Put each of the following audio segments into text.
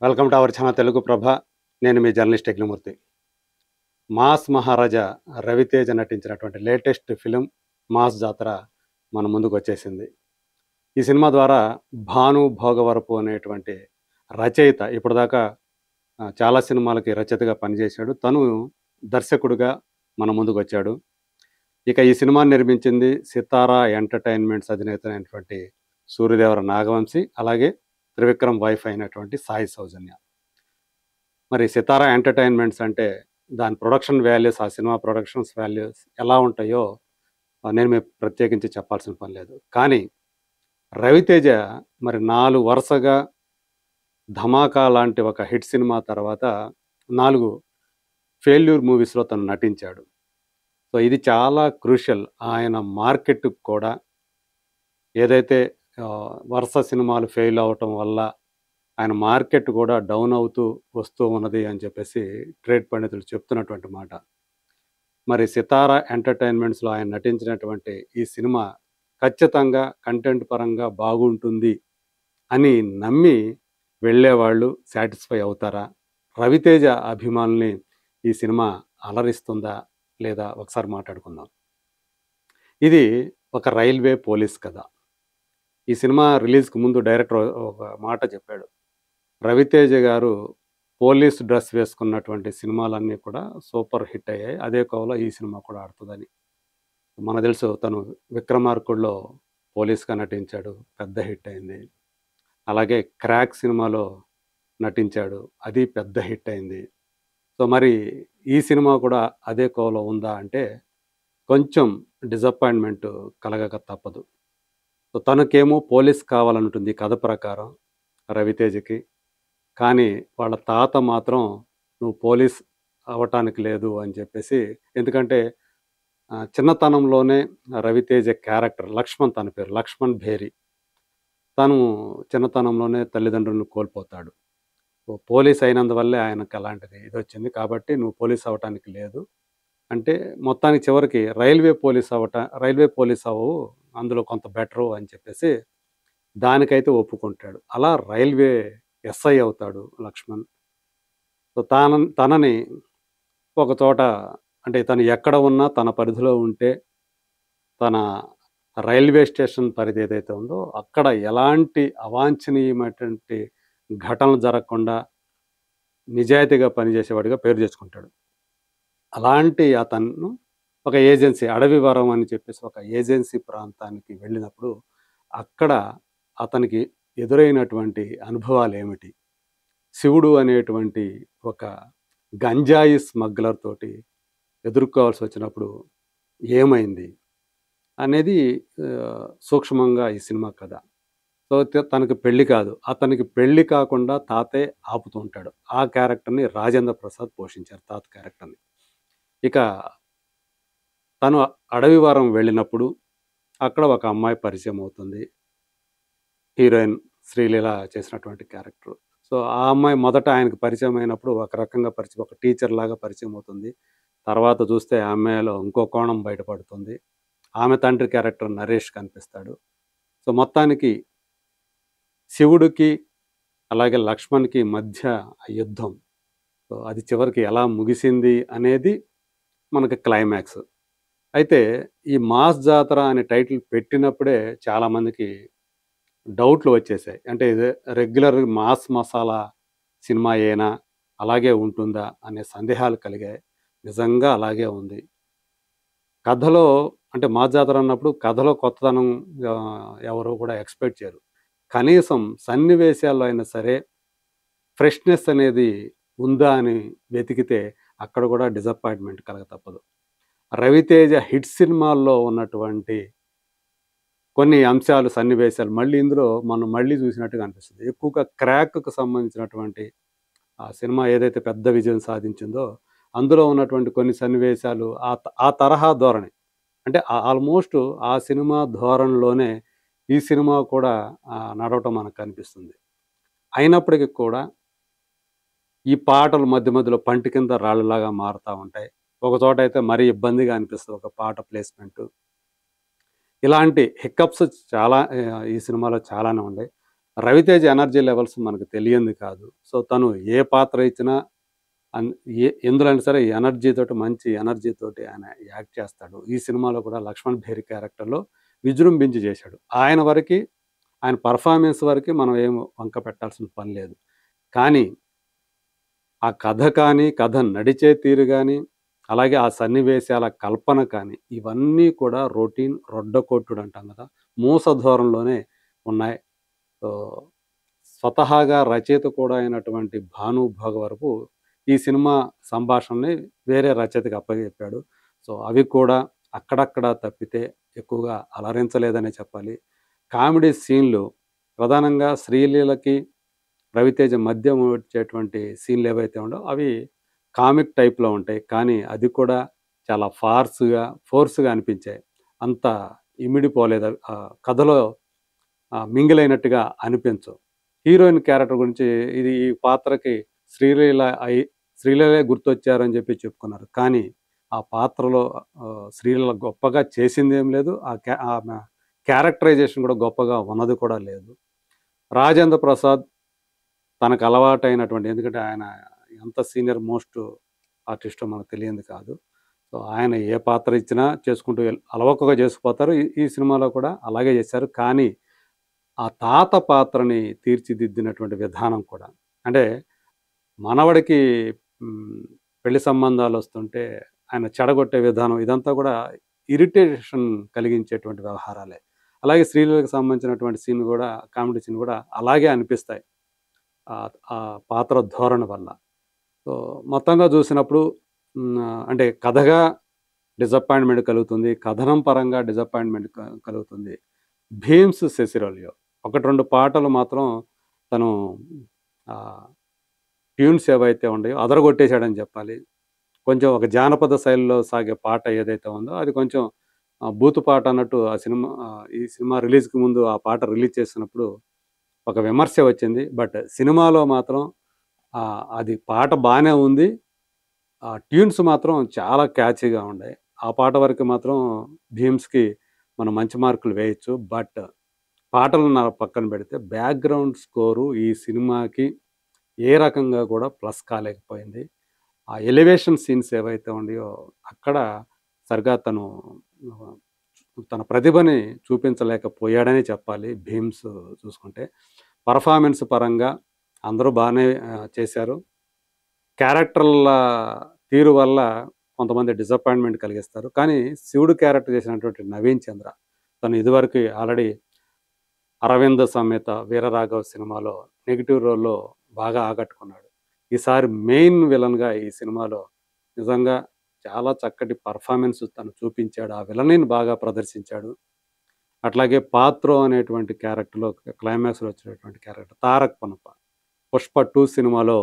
Welcome to our channel Telugu Prabha. నేను మీ journalist Yagnamurthy. Mass Maharaja Raviteja నటించినటువంటి లేటెస్ట్ ఫిలిం 'మాస్ జాతర' మన ముందుకొచ్చేసింది. ఈ సినిమా ద్వారా భాను భోగవరపు అనేటువంటి రచయిత ఇప్పటిదాకా చాలా సినిమాలకి రచయితగా పనిచేశాడు. తను దర్శకుడిగా మన ముందుకొచ్చాడు. ఇక ఈ సినిమాని నిర్మించింది సితారా ఎంటర్‌టైన్‌మెంట్స్ అధినేత అయినటువంటి సూర్యదేవర నాగవంశి, అలాగే త్రివిక్రమ్ వైఫ్ అయినటువంటి సాయి సౌజన్య. మరి 'సితారా ఎంటర్‌టైన్‌మెంట్స్' అంటే దాని ప్రొడక్షన్ వాల్యూస్, ఆ సినిమా ప్రొడక్షన్స్ వాల్యూస్ ఎలా ఉంటాయో నేను మీకు ప్రత్యేకించి చెప్పాల్సిన పని లేదు. కానీ 'రవితేజ' మరి 4 వరుసగా 'ధమాకా' లాంటి ఒక హిట్ సినిమా తర్వాత 4 ఫెయిల్యూర్ మూవీస్‌లో తను నటించాడు. సో, ఇది చాలా క్రూషియల్. ఆయన మార్కెట్‌కి కూడా ఏదైతే వరుస సినిమాలు ఫెయిల్ అవ్వటం వల్ల ఆయన మార్కెట్ కూడా డౌన్ అవుతూ వస్తూ ఉన్నది అని చెప్పేసి ట్రేడ్ పండితులు చెప్తున్నటువంటి మాట. మరి 'సితారా ఎంటర్‌టైన్‌మెంట్స్‌లో' ఆయన నటించినటువంటి ఈ సినిమా ఖచ్చితంగా కంటెంట్ పరంగా బాగుంటుంది అని నమ్మి వెళ్ళేవాళ్ళు సాటిస్ఫై అవుతారా? రవితేజ అభిమానుల్ని ఈ సినిమా అలరిస్తుందా? లేదా? ఒకసారి మాట్లాడుకుందాం. ఇది ఒక రైల్వే పోలీస్ కథ. ఈ సినిమా రిలీజ్‌కి ముందు డైరెక్టర్ ఒక మాట చెప్పాడు. రవితేజ గారు పోలీస్ డ్రెస్ వేసుకున్నటువంటి సినిమాలన్నీ కూడా సూపర్ హిట్ అయ్యాయి. అదే కోవలో ఈ సినిమా కూడా ఆడుతదని. మనకు తెలుసు తను 'విక్రమార్కుడులో' పోలీస్‌గా నటించాడు. పెద్ద హిట్ అయింది. అలాగే 'క్రాక్' సినిమాలో నటించాడు. అది పెద్ద హిట్ అయింది. సో, మరి ఈ సినిమా కూడా అదే కోవలో ఉందా అంటే కొంచెం డిసప్పాయింట్‌మెంట్ కలగక తప్పదు. సో, తనకేమో పోలీస్ కావాలనుంటుంది కథ ప్రకారం రవితేజకి. కానీ వాళ్ళ తాత మాత్రం "నువ్వు పోలీస్ అవ్వటానికి లేదు" అని చెప్పేసి. ఎందుకంటే చిన్నతనంలోనే రవితేజ క్యారెక్టర్ లక్ష్మణ్, తన పేరు లక్ష్మణ్ భేరి. తను చిన్నతనంలోనే తల్లిదండ్రులను కోల్పోతాడు. పోలీస్ అయినందువల్లే ఆయనకు అలాంటిది ఇదొచ్చింది. కాబట్టి "నువ్వు పోలీస్ అవ్వటానికి లేదు" అంటే మొత్తానికి చివరికి రైల్వే పోలీస్ అవ్వు, అందులో కొంత బెటరు అని చెప్పేసి దానికైతే ఒప్పుకుంటాడు. అలా రైల్వే ఎస్ఐ అవుతాడు లక్ష్మణ్. సో, తనని ఒక చోట, అంటే తను ఎక్కడ ఉన్నా తన పరిధిలో ఉంటే, తన రైల్వే స్టేషన్ పరిధి ఏదైతే ఉందో అక్కడ ఎలాంటి అవాంఛనీయమైనటువంటి ఘటనలు జరగకుండా నిజాయితీగా పనిచేసేవాడిగా పేరు తెచ్చుకుంటాడు. అలాంటి అతను ఒక ఏజెన్సీ, అడవివరం అని చెప్పేసి ఒక ఏజెన్సీ ప్రాంతానికి వెళ్ళినప్పుడు అక్కడ అతనికి ఎదురైనటువంటి అనుభవాలేమిటి? శివుడు అనేటువంటి ఒక గంజాయి స్మగ్లర్ తోటి ఎదుర్కోవాల్సొచ్చినప్పుడు ఏమైంది? అనేది సూక్ష్మంగా ఈ సినిమా కథ. సో, తనకి పెళ్లి కాదు. అతనికి పెళ్లి కాకుండా తాతే ఆపుతూ ఉంటాడు. ఆ క్యారెక్టర్‌ని రాజేంద్ర ప్రసాద్ పోషించారు, తాత క్యారెక్టర్‌ని. ఇక తను అడవివరం వెళ్ళినప్పుడు అక్కడ ఒక అమ్మాయి పరిచయం అవుతుంది. హీరోయిన్ శ్రీలీల చేసినటువంటి క్యారెక్టర్. సో, ఆ అమ్మాయి మొదట ఆయనకు పరిచయం అయినప్పుడు ఒక రకంగా పరిచయం, ఒక టీచర్‌లాగా పరిచయం అవుతుంది. తర్వాత చూస్తే ఆ అమ్మాయిలో ఇంకో కోణం బయటపడుతుంది. ఆమె తండ్రి క్యారెక్టర్ నరేష్ కనిపిస్తాడు. సో, మొత్తానికి శివుడికి, అలాగే లక్ష్మణ్‌కి మధ్య ఆ యుద్ధం. సో, అది చివరికి ఎలా ముగిసింది అనేది మనకి క్లైమాక్స్. అయితే ఈ 'మాస్ జాతర' అనే టైటిల్ పెట్టినప్పుడే చాలామందికి డౌట్లు వచ్చేసాయి. అంటే ఇది రెగ్యులర్ మాస్ మసాలా సినిమాయేనా? అలాగే ఉంటుందా? అనే సందేహాలు కలిగాయి. నిజంగా అలాగే ఉంది. కథలో, అంటే 'మాస్ జాతర' అన్నప్పుడు కథలో కొత్తదనం ఎవరు కూడా ఎక్స్‌పెక్ట్ చేయరు. కనీసం సన్నివేశాల్లో అయినా సరే ఫ్రెష్‌నెస్ అనేది ఉందా అని వెతికితే అక్కడ కూడా డిసప్పాయింట్‌మెంట్ కలగ తప్పదు. 'రవితేజ' హిట్ సినిమాల్లో ఉన్నటువంటి కొన్ని అంశాలు, సన్నివేశాలు మళ్ళీ ఇందులో మనం మళ్ళీ చూసినట్టుగా అనిపిస్తుంది. ఎక్కువగా 'క్రాక్‌కు' సంబంధించినటువంటి ఆ సినిమా ఏదైతే పెద్ద విజయం సాధించిందో, అందులో ఉన్నటువంటి కొన్ని సన్నివేశాలు ఆ తరహా ధోరణి. అంటే ఆల్‌మోస్ట్ ఆ సినిమా ధోరణిలోనే ఈ సినిమా కూడా నడవటం మనకు కనిపిస్తుంది. అయినప్పటికి కూడా ఈ పాటలు మధ్య మధ్యలో పంటి కింద రాళ్ళలాగా మారుతా ఉంటాయి. ఒక చోటైతే మరీ ఇబ్బందిగా అనిపిస్తది ఒక పాట ప్లేస్‌మెంటు. ఇలాంటి హిక్కప్స్ చాలా ఈ సినిమాలో చాలానే ఉన్నాయి. రవితేజ ఎనర్జీ లెవెల్స్ మనకు తెలియంది కాదు. సో, తను ఏ పాత్ర ఇచ్చినా అన్ ఎందులో అయినా సరే ఎనర్జీ తోటి మంచి ఎనర్జీ తోటి ఆయన యాక్ట్ చేస్తాడు. ఈ సినిమాలో కూడా లక్ష్మణ్ బేరి క్యారెక్టర్‌లో విజృంభించి చేశాడు. ఆయన వరకి ఆయన పెర్ఫార్మన్స్ వరకి మనం ఏం వంక పెట్టాల్సిన పని లేదు. కానీ ఆ కథ కానీ, కథ నడిచే తీరు గాని, అలాగే ఆ సన్నివేశాల కల్పన కానీ, ఇవన్నీ కూడా రొటీన్ రొడ్డకొట్టుడు అంటాం గదా! మూస ధోరణిలోనే ఉన్నాయి. సో, స్వతహాగా రచయిత కూడా అయినటువంటి భాను భోగవరపు ఈ సినిమా సంభాషణని వేరే రచయితకి అప్పజెప్పాడు. సో, అవి కూడా అక్కడక్కడ తప్పితే ఎక్కువగా అలరించలేదనే చెప్పాలి. కామెడీ సీన్‌లు ప్రధానంగా శ్రీలీలకి, రవితేజ మధ్య వచ్చేటువంటి సీన్‌లు ఏవైతే ఉండవో అవి కామిక్ టైప్‌లో ఉంటాయి. కానీ అది కూడా చాలా ఫోర్స్‌గా అనిపించాయి. అంత ఇమిడిపోలేదు. కథలో మింగిలైనట్టుగా అనిపించవు. హీరోయిన్ క్యారెక్టర్ గురించి ఇది ఈ పాత్రకి శ్రీలీల శ్రీలీలే గుర్తొచ్చారని చెప్పి చెప్పుకున్నారు. కానీ ఆ పాత్రలో శ్రీలీల గొప్పగా చేసిందేం లేదు. ఆమె క్యారెక్టరైజేషన్ కూడా గొప్పగా ఉన్నది కూడా లేదు. రాజేంద్ర ప్రసాద్ తనకు అలవాటైనటువంటి ఎందుకంటే ఆయన ఎంత సీనియర్ మోస్ట్ ఆర్టిస్టో మనకు తెలియంది కాదు. సో, ఆయన ఏ పాత్ర ఇచ్చినా చేసుకుంటూ అలవోకగా చేసుకుపోతారు. ఈ ఈ సినిమాలో కూడా అలాగే చేశారు. కానీ ఆ తాత పాత్రని తీర్చిదిద్దినటువంటి విధానం కూడా అంటే మనవడికి హ్మ్, పెళ్లి సంబంధాలొస్తుంటే ఆయన చెడగొట్టే విధానం ఇదంతా కూడా ఇరిటేషన్ కలిగించేటువంటి వ్యవహారాలే. అలాగే శ్రీలీలకి సంబంధించినటువంటి సీన్ గూడా కామెడీ సీన్ గూడా అలాగే అనిపిస్తాయి. ఆ పాత్ర ధోరణి వల్ల. సో, మొత్తంగా చూసినప్పుడు అంటే కథగా డిసప్పాయింట్‌మెంట్ కలుగుతుంది. కథనం పరంగా డిసప్పాయింట్‌మెంట్ కలుగుతుంది. 'భీమ్స్ సెసిరోలియో' 1, 2 పాటలు మాత్రం తను ఆహ్, ట్యూన్స్ ఏవైతే ఉన్నాయో అదరగొట్టేసాడని చెప్పాలి. కొంచెం ఒక జానపద శైలిలో సాగే పాట ఏదైతే ఉందో అది కొంచెం బూతు పాట అన్నట్టు ఈ సినిమా రిలీజ్‌కి ముందు ఆ పాట రిలీజ్ చేసినప్పుడు ఒక విమర్శ వచ్చింది. బట్ సినిమాలో మాత్రం అది పాట బానే ఉంది. ఆ ట్యూన్స్ మాత్రం చాలా క్యాచీగా ఉండాయి. ఆ పాట వరకు మాత్రం 'భీమ్స్‌కి' మనం మంచి మార్కులు వేయొచ్చు. బట్ పాటలు పక్కన పెడితే బ్యాక్‌గ్రౌండ్ స్కోరు ఈ సినిమాకి ఏ రకంగా కూడా ప్లస్ కాలేకపోయింది. ఆ ఎలివేషన్ సీన్స్ ఏవైతే ఉన్నాయో అక్కడ సరిగ్గా ఆహ్, తన ప్రతిభని చూపించలేకపోయాడనే చెప్పాలి 'భీమ్స్' చూసుకుంటే. పెర్ఫార్మన్స్ పరంగా అందరూ బానే చేశారు. క్యారెక్టర్‌ల తీరు వల్ల కొంతమంది డిసప్పాయింట్‌మెంట్ కలిగిస్తారు. కానీ శివుడు క్యారెక్టర్ చేసినటువంటి 'నవీన్ చంద్ర' తను ఇదివరకు ఆల్రెడీ 'అరవింద సమేత వీరరాఘవ' సినిమాలో నెగెటివ్ రోల్‌లో బాగా ఆకట్టుకున్నాడు. ఈసారి మెయిన్ విలన్‌గా ఈ సినిమాలో నిజంగా చాలా చక్కటి పెర్ఫార్మన్స్ తను చూపించాడు. ఆ విలనిని బాగా ప్రదర్శించాడు. అట్లాగే 'పాత్రో' అనేటువంటి క్యారెక్టర్‌లో క్లైమాక్స్‌లో వచ్చినటువంటి క్యారెక్టర్ 'తారక్ పనప' 'పుష్ప 2' సినిమాలో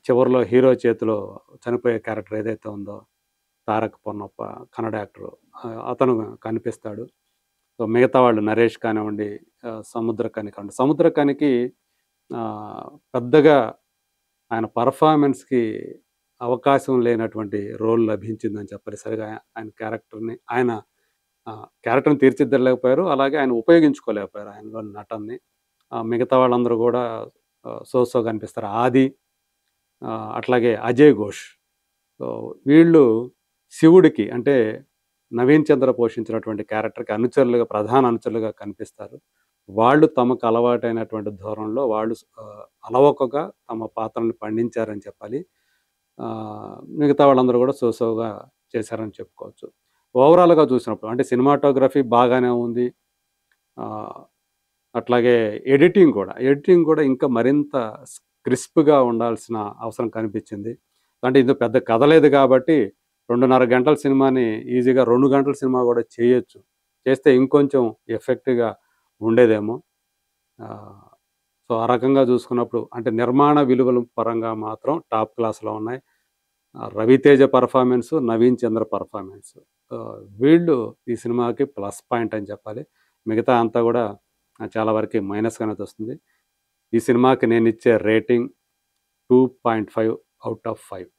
చివరిలో హీరో చేతిలో చనిపోయే క్యారెక్టర్ ఏదైతే ఉందో 'తారక్ పొన్నప్ప' కన్నడ యాక్టరు. అతను కనిపిస్తాడు. సో, మిగతా వాళ్ళు నరేష్ కానివ్వండి, సముద్రఖని కానివ్వండి. సముద్రఖనికి పెద్దగా ఆయన పెర్ఫార్మన్స్‌కి అవకాశం లేనటువంటి రోల్ లభించిందని చెప్పాలి. సరిగా ఆయన క్యారెక్టర్‌ని తీర్చిదిద్దలేకపోయారు. అలాగే ఆయన ఉపయోగించుకోలేకపోయారు ఆయనలోని నటనని. మిగతా వాళ్ళందరూ గూడా సో కనిపిస్తారు. ఆది అట్లాగే అజయ్ ఘోష్. సో, వీళ్ళు శివుడికి అంటే నవీన్ చంద్ర పోషించినటువంటి క్యారెక్టర్‌కి ప్రధాన అనుచరులుగా కనిపిస్తారు. వాళ్ళు తమకు అలవాటైనటువంటి ధోరణిలో వాళ్ళు అలవోకగా తమ పాత్రలను పండించారని చెప్పాలి. మిగతా వాళ్ళందరూ కూడా సోగా చేశారని చెప్పుకోవచ్చు. ఓవరాల్‌గా చూసినప్పుడు అంటే సినిమాటోగ్రఫీ బాగానే ఉంది. ఆహ్, అట్లాగే ఎడిటింగ్ కూడా ఇంకా మరింత క్రిస్ప్‌గా ఉండాల్సిన అవసరం కనిపించింది. అంటే ఇది పెద్ద కథ లేదు కాబట్టి 2:30 గంటల సినిమాని ఈజీగా 2 గంటల సినిమా కూడా చేయొచ్చు. చేస్తే ఇంకొంచెం ఎఫెక్టివ్‌గా ఉండేదేమో. ఆహ్, సో, ఆ రకంగా చూసుకున్నప్పుడు అంటే నిర్మాణ విలువల పరంగా మాత్రం టాప్ క్లాస్‌లో ఉన్నాయి. రవితేజ పెర్ఫార్మన్స్, నవీన్ చంద్ర పెర్ఫార్మన్స్ వీళ్ళు ఈ సినిమాకి ప్లస్ పాయింట్ అని చెప్పాలి. మిగతా అంతా కూడా చాలా వరకి మైనస్‌గానే వస్తుంది. ఈ సినిమాకి నేనిచ్చే రేటింగ్ 2.5 ఔట్ ఆఫ్ 5.